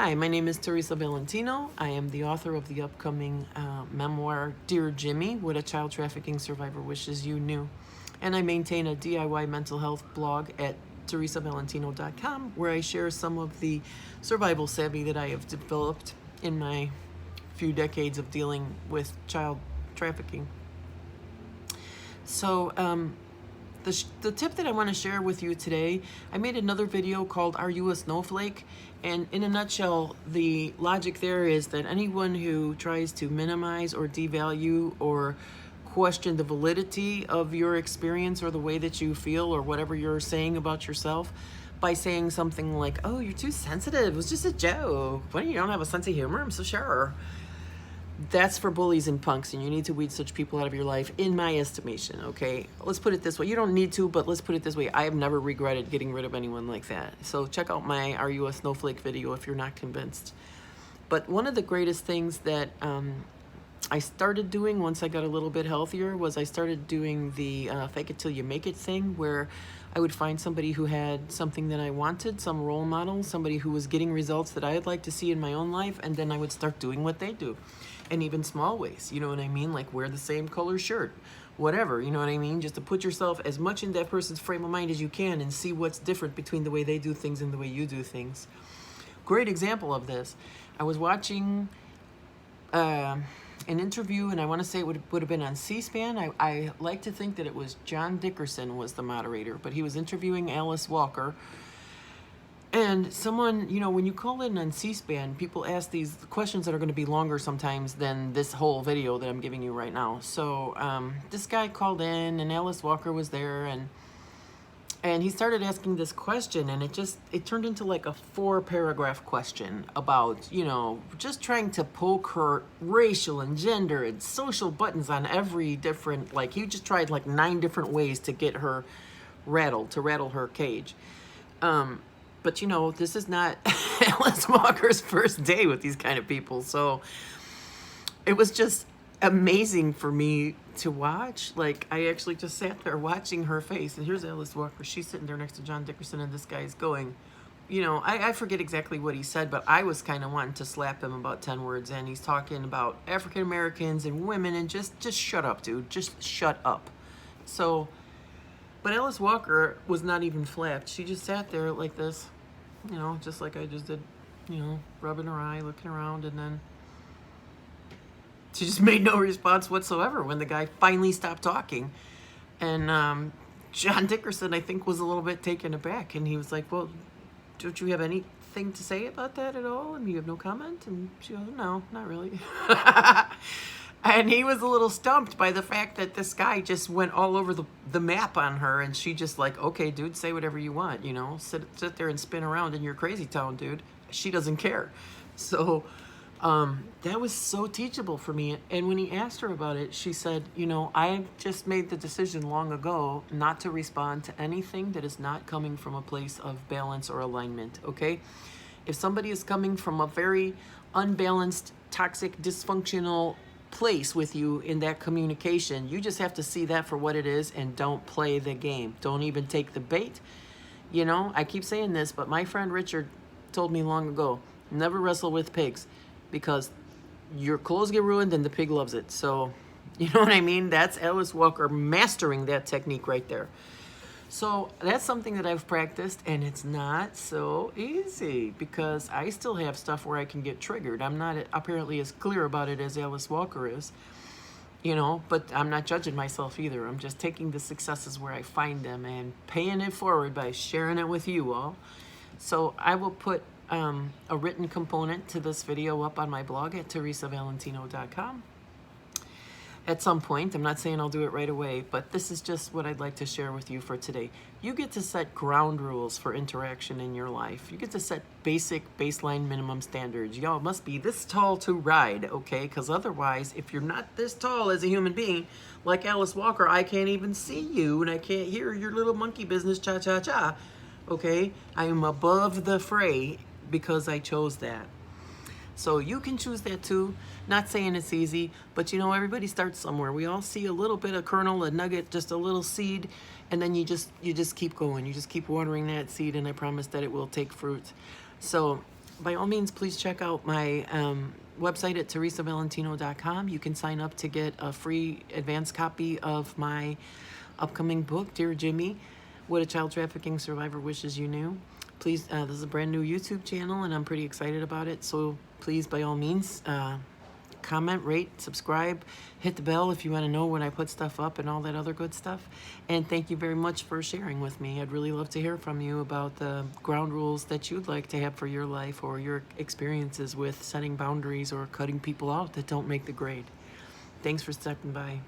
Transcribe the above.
Hi, my name is Teresa Valentino. I am the author of the upcoming memoir, Dear Jimmy, What a Child Trafficking Survivor Wishes You Knew. And I maintain a DIY mental health blog at teresavalentino.com where I share some of the survival savvy that I have developed in my few decades of dealing with child trafficking. So, the tip that I want to share with you today, I made another video called Are You a Snowflake? And in a nutshell, the logic there is that anyone who tries to minimize or devalue or question the validity of your experience or the way that you feel or whatever you're saying about yourself by saying something like, oh, you're too sensitive, it was just a joke, what, you don't have a sense of humor, I'm so sure. That's for bullies and punks, and you need to weed such people out of your life, in my estimation, okay? Let's put it this way. You don't need to, but let's put it this way. I have never regretted getting rid of anyone like that. So check out my Are You a Snowflake video if you're not convinced. But one of the greatest things that I started doing once I got a little bit healthier was I started doing the fake it till you make it thing, where I would find somebody who had something that I wanted, some role model, somebody who was getting results that I'd like to see in my own life, and then I would start doing what they do. And even small ways, you know what I mean? Like wear the same color shirt, whatever, you know what I mean? Just to put yourself as much in that person's frame of mind as you can and see what's different between the way they do things and the way you do things. Great example of this. I was watching an interview, and I want to say it would have been on C-SPAN. I like to think that it was John Dickerson was the moderator, but he was interviewing Alice Walker. And someone, you know, when you call in on C-SPAN, people ask these questions that are going to be longer sometimes than this whole video that I'm giving you right now. So this guy called in, and Alice Walker was there, and he started asking this question, and it turned into like a 4-paragraph question about, you know, just trying to poke her racial and gender and social buttons on every different, like he just tried like 9 different ways to get her rattled, to rattle her cage. But, you know, this is not Alice Walker's first day with these kind of people. So it was just amazing for me to watch. Like, I actually just sat there watching her face. And here's Alice Walker. She's sitting there next to John Dickerson, and this guy's going, you know, I forget exactly what he said, but I was kind of wanting to slap him about 10 words. And he's talking about African Americans and women, and just shut up, dude. Just shut up. So... But Alice Walker was not even flapped. She just sat there like this, you know, just like I just did, you know, rubbing her eye, looking around, and then she just made no response whatsoever when the guy finally stopped talking. And John Dickerson, I think, was a little bit taken aback, and he was like, well, don't you have anything to say about that at all? And you have no comment? And she goes, no, not really. And he was a little stumped by the fact that this guy just went all over the map on her, and she just like, okay, dude, say whatever you want, you know, sit there and spin around in your crazy town, dude. She doesn't care. So that was so teachable for me. And when he asked her about it, she said, you know, I just made the decision long ago not to respond to anything that is not coming from a place of balance or alignment, okay? If somebody is coming from a very unbalanced, toxic, dysfunctional place with you in that communication, you just have to see that for what it is and don't play the game. Don't even take the bait. You know, I keep saying this, but my friend Richard told me long ago, never wrestle with pigs, because your clothes get ruined and the pig loves it. So, you know what I mean? That's Alice Walker mastering that technique right there. So that's something that I've practiced, and it's not so easy because I still have stuff where I can get triggered. I'm not apparently as clear about it as Alice Walker is, you know, but I'm not judging myself either. I'm just taking the successes where I find them and paying it forward by sharing it with you all. So I will put a written component to this video up on my blog at teresavalentino.com. At some point. I'm not saying I'll do it right away, but this is just what I'd like to share with you for today. You get to set ground rules for interaction in your life. You get to set basic baseline minimum standards. Y'all must be this tall to ride, okay? Because otherwise, if you're not this tall as a human being, like Alice Walker, I can't even see you and I can't hear your little monkey business cha-cha-cha, okay? I am above the fray because I chose that. So you can choose that too. Not saying it's easy, but you know, everybody starts somewhere. We all see a little bit of kernel, a nugget, just a little seed, and then you just keep going. You just keep watering that seed, and I promise that it will take fruit. So by all means, please check out my website at teresavalentino.com. You can sign up to get a free advance copy of my upcoming book, Dear Jimmy, What a Child Trafficking Survivor Wishes You Knew. Please, this is a brand new YouTube channel, and I'm pretty excited about it. So please, by all means, comment, rate, subscribe, hit the bell if you want to know when I put stuff up and all that other good stuff. And thank you very much for sharing with me. I'd really love to hear from you about the ground rules that you'd like to have for your life, or your experiences with setting boundaries or cutting people out that don't make the grade. Thanks for stopping by.